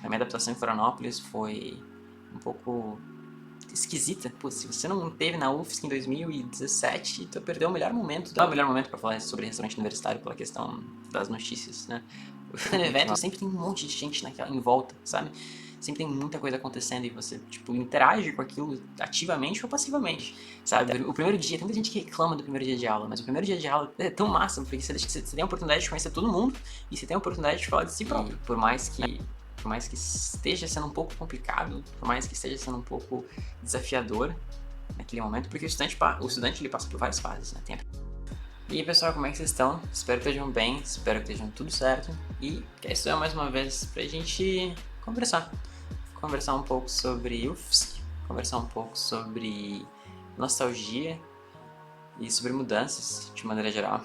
A minha adaptação em Florianópolis foi um pouco esquisita. Pô, se você não teve na UFSC em 2017, tu perdeu o melhor momento. Não é o melhor momento pra falar sobre restaurante universitário pela questão das notícias, né? O evento sempre tem um monte de gente em volta, sabe? Sempre tem muita coisa acontecendo e você, tipo, interage com aquilo ativamente ou passivamente, sabe? O primeiro dia, tem muita gente que reclama do primeiro dia de aula, mas o primeiro dia de aula é tão massa, porque você tem a oportunidade de conhecer todo mundo e você tem a oportunidade de falar de si próprio. Por mais que esteja sendo um pouco complicado, por mais que esteja sendo um pouco desafiador naquele momento, porque o estudante ele passa por várias fases, né? E aí, pessoal, como é que vocês estão? Espero que estejam bem, espero que estejam tudo certo. E isso é mais uma vez pra gente conversar. Conversar um pouco sobre UFSC, conversar um pouco sobre nostalgia e sobre mudanças de maneira geral.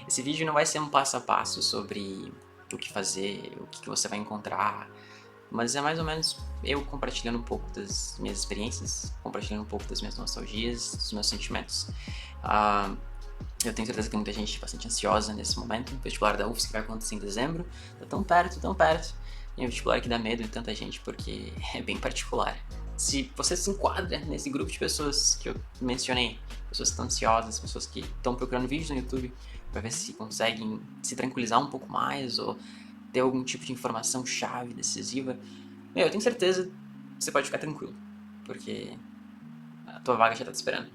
Esse vídeo não vai ser um passo a passo sobre o que fazer, o que você vai encontrar, mas é mais ou menos eu compartilhando um pouco das minhas experiências, compartilhando um pouco das minhas nostalgias, dos meus sentimentos. Eu tenho certeza que tem muita gente bastante ansiosa nesse momento. O vestibular da UFSC vai acontecer em dezembro, tá tão perto, tão perto. E é um vestibular que dá medo de tanta gente porque é bem particular. Se você se enquadra nesse grupo de pessoas que eu mencionei, pessoas que estão ansiosas, pessoas que estão procurando vídeos no YouTube para ver se conseguem se tranquilizar um pouco mais ou ter algum tipo de informação chave, decisiva, eu tenho certeza que você pode ficar tranquilo, porque a tua vaga já tá te esperando.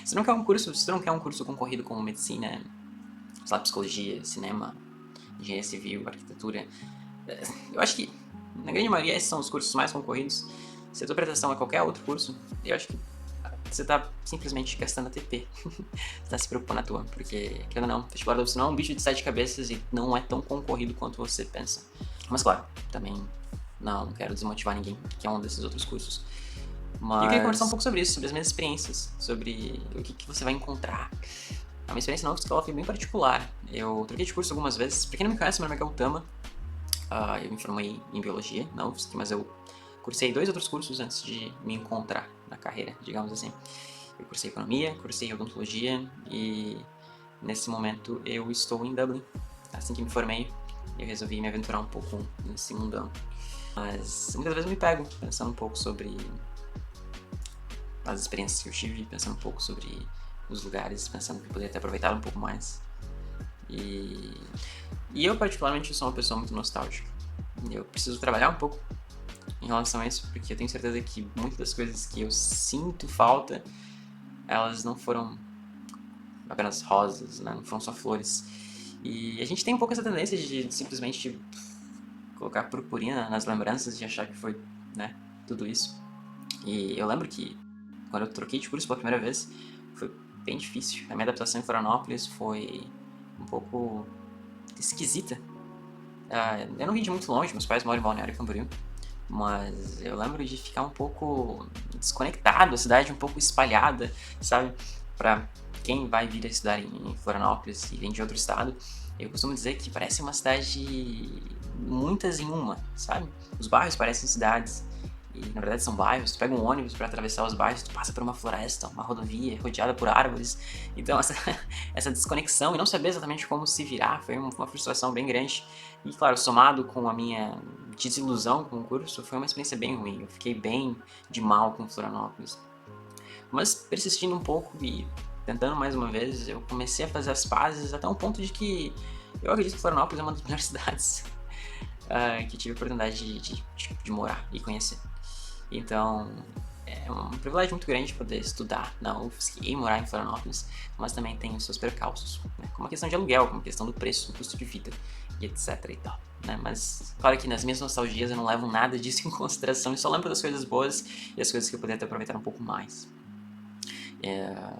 Se tu não quer um curso concorrido como medicina, sei lá, psicologia, cinema, engenharia civil, arquitetura, eu acho que na grande maioria esses são os cursos mais concorridos. Se a tua pretensão é qualquer outro curso, eu acho que você tá simplesmente gastando ATP. Você tá se preocupando à toa, porque, querendo ou não, o vestibular da UFSC não é um bicho de 7 cabeças e não é tão concorrido quanto você pensa. Mas claro, também não quero desmotivar ninguém que é um desses outros cursos. Mas... eu queria conversar um pouco sobre isso, sobre as minhas experiências, sobre o que você vai encontrar. A minha experiência na UFSC ela foi bem particular. Eu troquei de curso algumas vezes. Pra quem não me conhece, meu nome é Gautama. Eu me formei em Biologia na UFSC, mas eu cursei 2 outros cursos antes de me encontrar na carreira, digamos assim. Eu cursei Economia, cursei Odontologia e nesse momento eu estou em Dublin. Assim que me formei, eu resolvi me aventurar um pouco nesse mundão. Mas muitas vezes eu me pego pensando um pouco sobre as experiências que eu tive, pensando um pouco sobre os lugares, pensando que eu poderia ter aproveitado um pouco mais. E eu particularmente sou uma pessoa muito nostálgica. Eu preciso trabalhar um pouco em relação a isso, porque eu tenho certeza que muitas das coisas que eu sinto falta, elas não foram apenas rosas, né? Não foram só flores. E a gente tem um pouco essa tendência de simplesmente colocar purpurina nas lembranças e achar que foi, né, tudo isso. E eu lembro que quando eu troquei de curso pela primeira vez, foi bem difícil. A minha adaptação em Florianópolis foi um pouco esquisita. Eu não vim de muito longe, meus pais moram em Balneário Camboriú, mas eu lembro de ficar um pouco desconectado, a cidade um pouco espalhada, sabe? Pra quem vai vir a estudar em Florianópolis e vem de outro estado, eu costumo dizer que parece uma cidade muitas em uma, sabe? Os bairros parecem cidades e na verdade são bairros. Tu pega um ônibus para atravessar os bairros, tu passa por uma floresta, uma rodovia rodeada por árvores. Então essa desconexão e não saber exatamente como se virar foi uma frustração bem grande. E claro, somado com a minha desilusão com o curso, foi uma experiência bem ruim. Eu fiquei bem de mal com Florianópolis. Mas persistindo um pouco e tentando mais uma vez, eu comecei a fazer as pazes até um ponto de que eu acredito que Florianópolis é uma das melhores cidades que tive a oportunidade de morar e conhecer. Então, é um privilégio muito grande poder estudar na UFSC e morar em Florianópolis, mas também tem os seus percalços, né? Como a questão de aluguel, como a questão do preço, do custo de vida e etc e tal, né? Mas, claro que nas minhas nostalgias eu não levo nada disso em consideração e só lembro das coisas boas e as coisas que eu poderia ter aproveitado um pouco mais.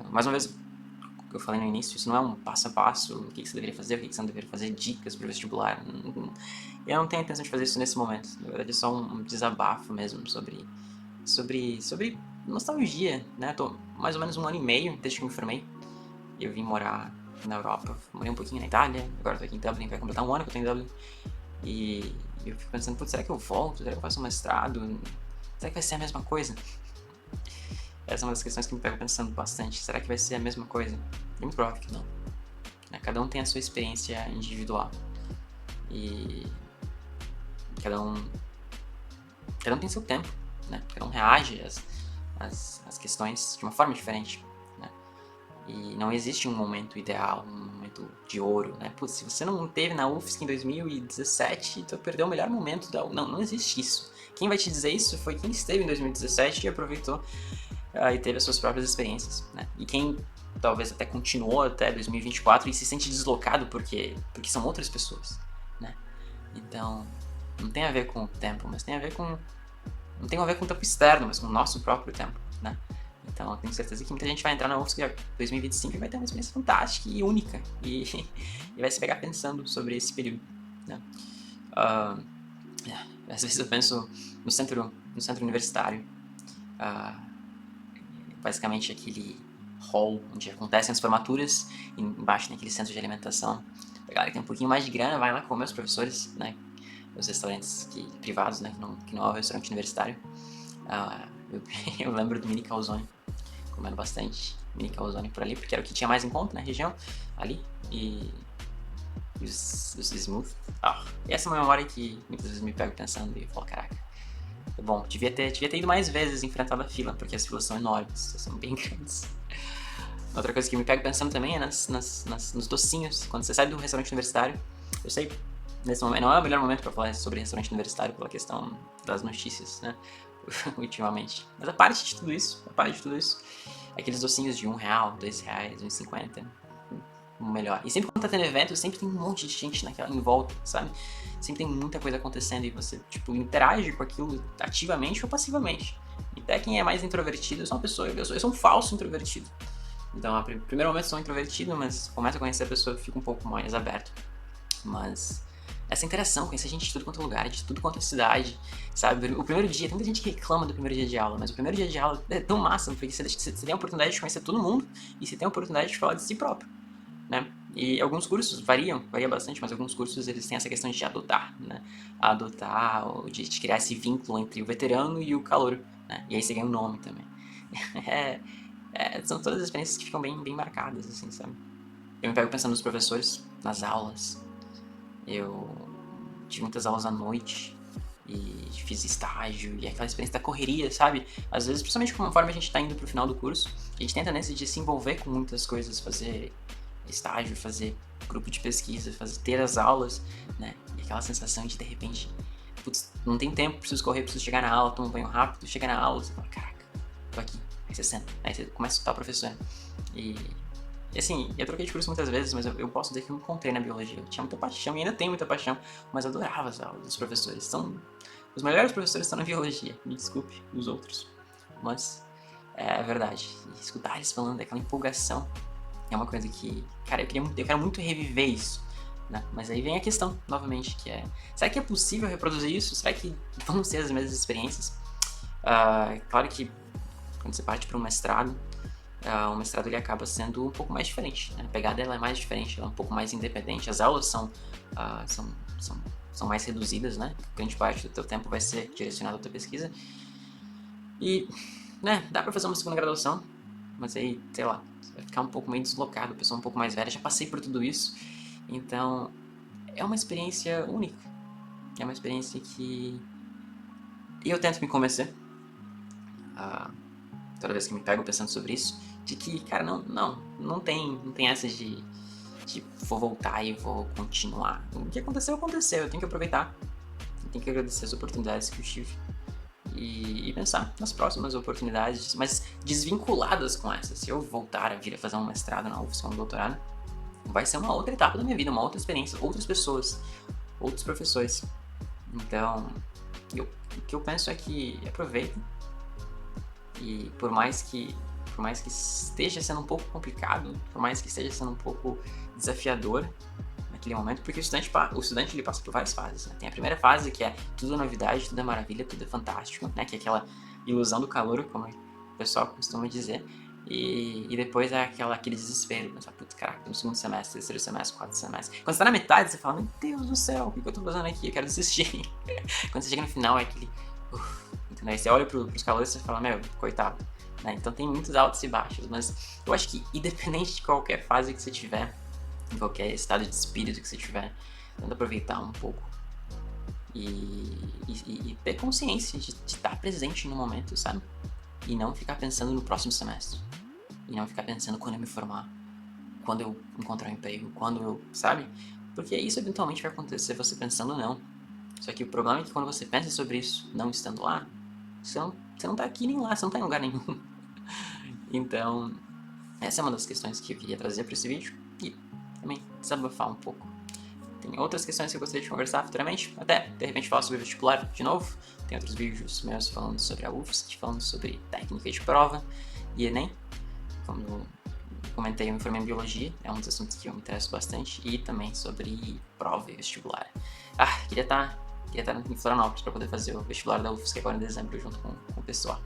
Mais uma vez, o que eu falei no início, isso não é um passo a passo, o que você deveria fazer, o que você não deveria fazer, dicas para o vestibular. Eu não tenho a intenção de fazer isso nesse momento, na verdade é só um desabafo mesmo sobre nostalgia, né? Eu tô mais ou menos 1 ano e meio desde que eu me formei. Eu vim morar na Europa, morei um pouquinho na Itália, agora tô aqui em Dublin, vai completar 1 ano que eu tô em Dublin. E eu fico pensando, putz, será que eu volto? Será que eu faço um mestrado? Será que vai ser a mesma coisa? Essa é uma das questões que me pego pensando bastante. Será que vai ser a mesma coisa? É muito provável que não. Cada um tem a sua experiência individual. E cada um cada um tem seu tempo, né? Cada um reage às questões de uma forma diferente, né? E não existe um momento ideal, um momento de ouro, né? Putz, se você não teve na UFSC em 2017, tu perdeu o melhor momento da... Não existe isso. Quem vai te dizer isso foi quem esteve em 2017 e aproveitou e teve as suas próprias experiências, né? E quem talvez até continuou até 2024 e se sente deslocado porque são outras pessoas, né? Então, não tem a ver com o tempo, mas tem a ver com... Não tem a ver com o tempo externo, mas com o nosso próprio tempo, né? Então, eu tenho certeza que muita gente vai entrar na UFSC em 2025 e vai ter uma experiência fantástica e única. E vai se pegar pensando sobre esse período, né? Às vezes eu penso no centro universitário. Basicamente aquele hall onde acontecem as formaturas, e embaixo naquele centro de alimentação. A galera que tem um pouquinho mais de grana vai lá comer, os professores, né? Os restaurantes privados, né? Que não é o restaurante universitário. Eu lembro do mini calzone, comendo bastante mini calzone por ali, porque era o que tinha mais em conta na região, ali, e os smooth. E essa é uma memória que muitas vezes me pego pensando e eu falo, caraca, bom, devia ter ido mais vezes enfrentado a fila, porque as filas são enormes, são bem grandes. Outra coisa que me pego pensando também é nos docinhos, quando você sai do restaurante universitário. Eu sei, nesse momento, não é o melhor momento para falar sobre restaurante universitário pela questão das notícias, né? Ultimamente. Mas a parte de tudo isso, aqueles docinhos de R$1, R$2, R$1,50, o melhor. E sempre quando tá tendo evento, sempre tem um monte de gente em volta, sabe? Sempre tem muita coisa acontecendo e você, tipo, interage com aquilo ativamente ou passivamente. E até quem é mais introvertido, eu sou uma pessoa, eu sou um falso introvertido. Então, no primeiro momento eu sou introvertido, mas começo a conhecer a pessoa e fico um pouco mais aberto. Mas essa interação, conhecer gente de tudo quanto é lugar, de tudo quanto é cidade, sabe? O primeiro dia, tem muita gente que reclama do primeiro dia de aula, mas o primeiro dia de aula é tão massa, porque você tem a oportunidade de conhecer todo mundo e você tem a oportunidade de falar de si próprio, né? E alguns cursos varia bastante, mas alguns cursos eles têm essa questão de adotar, né? Ou de criar esse vínculo entre o veterano e o calouro, né? E aí você ganha um nome também. São todas as experiências que ficam bem marcadas, assim, sabe? Eu me pego pensando nos professores, nas aulas. Eu tive muitas aulas à noite e fiz estágio e aquela experiência da correria, sabe? Às vezes, principalmente conforme a gente tá indo pro final do curso, a gente tenta nesse de se envolver com muitas coisas, fazer estágio, fazer grupo de pesquisa, ter as aulas, né? E aquela sensação de repente, putz, não tem tempo, preciso correr, preciso chegar na aula, tomo um banho rápido, chega na aula, você fala, caraca, tô aqui. Aí você senta, aí você começa a escutar a professora. E assim, eu troquei de curso muitas vezes, mas eu posso dizer que eu me encontrei na biologia. Eu tinha muita paixão e ainda tenho muita paixão, mas eu adorava as aulas dos professores. Os melhores professores estão na biologia, me desculpe os outros, mas é verdade. E escutar eles falando daquela empolgação é uma coisa que, cara, eu quero muito reviver isso, né? Mas aí vem a questão, novamente, que é, será que é possível reproduzir isso? Será que vão ser as mesmas experiências? Claro que quando você parte para um mestrado, o mestrado ele acaba sendo um pouco mais diferente, né? A pegada ela é mais diferente, ela é um pouco mais independente, as aulas são mais reduzidas, né? Grande parte do teu tempo vai ser direcionado à tua pesquisa. E, né, dá pra fazer uma segunda graduação, mas aí, sei lá, você vai ficar um pouco meio deslocado, pessoa um pouco mais velha, já passei por tudo isso. Então, é uma experiência única. É uma experiência que eu tento me convencer, toda vez que me pego pensando sobre isso, de que, cara, não tem essa de vou voltar e vou continuar. O que aconteceu, eu tenho que aproveitar. Eu tenho que agradecer as oportunidades que eu tive. E pensar nas próximas oportunidades, mas desvinculadas com essas. Se eu voltar a vir a fazer um mestrado na UFSC ou um doutorado, vai ser uma outra etapa da minha vida, uma outra experiência, outras pessoas, outros professores. Então, o que eu penso é que aproveita. E por mais que esteja sendo um pouco complicado, por mais que esteja sendo um pouco desafiador naquele momento, porque o estudante ele passa por várias fases, né? Tem a primeira fase que é tudo é novidade, tudo é maravilha, tudo é fantástico, né? Que é aquela ilusão do calor, como o pessoal costuma dizer. E depois é aquele desespero, pensar, putz, caraca, tem um segundo semestre, terceiro semestre, quarto semestre. Quando você tá na metade, você fala, meu Deus do céu, o que eu tô fazendo aqui? Eu quero desistir. Quando você chega no final, é aquele... entendeu? Aí você olha pros calores e você fala, meu, coitado. Né? Então tem muitos altos e baixos, mas eu acho que independente de qualquer fase que você tiver, em qualquer estado de espírito que você tiver, tenta aproveitar um pouco e ter consciência de estar presente no momento, sabe? E não ficar pensando no próximo semestre. E não ficar pensando quando eu me formar, quando eu encontrar um emprego, quando eu, sabe? Porque isso eventualmente vai acontecer você pensando não. Só que o problema é que quando você pensa sobre isso, não estando lá, você não tá aqui nem lá, você não tá em lugar nenhum. Então, essa é uma das questões que eu queria trazer para esse vídeo e também desabafar um pouco. Tem outras questões que eu gostaria de conversar futuramente, até de repente falar sobre vestibular de novo. Tem outros vídeos meus falando sobre a UFSC, falando sobre técnica de prova e Enem. Como eu comentei, eu me formei em biologia, é um dos assuntos que eu me interesso bastante, e também sobre prova e vestibular. Queria estar em Florianópolis para poder fazer o vestibular da UFSC agora em dezembro junto com o pessoal.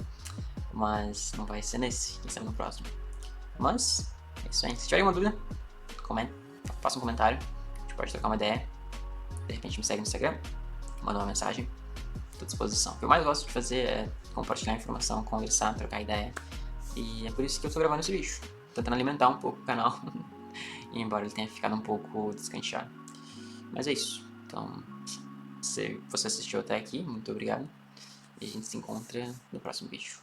Mas não vai ser nesse, quem sabe no próximo. Mas, é isso aí. Se tiver alguma dúvida, comenta, faça um comentário, a gente pode trocar uma ideia. De repente me segue no Instagram, manda uma mensagem, estou à disposição. O que eu mais gosto de fazer é compartilhar informação, conversar, trocar ideia. E é por isso que eu estou gravando esse vídeo, tentando alimentar um pouco o canal, e embora ele tenha ficado um pouco descanteado. Mas é isso. Então, se você assistiu até aqui, muito obrigado. E a gente se encontra no próximo vídeo.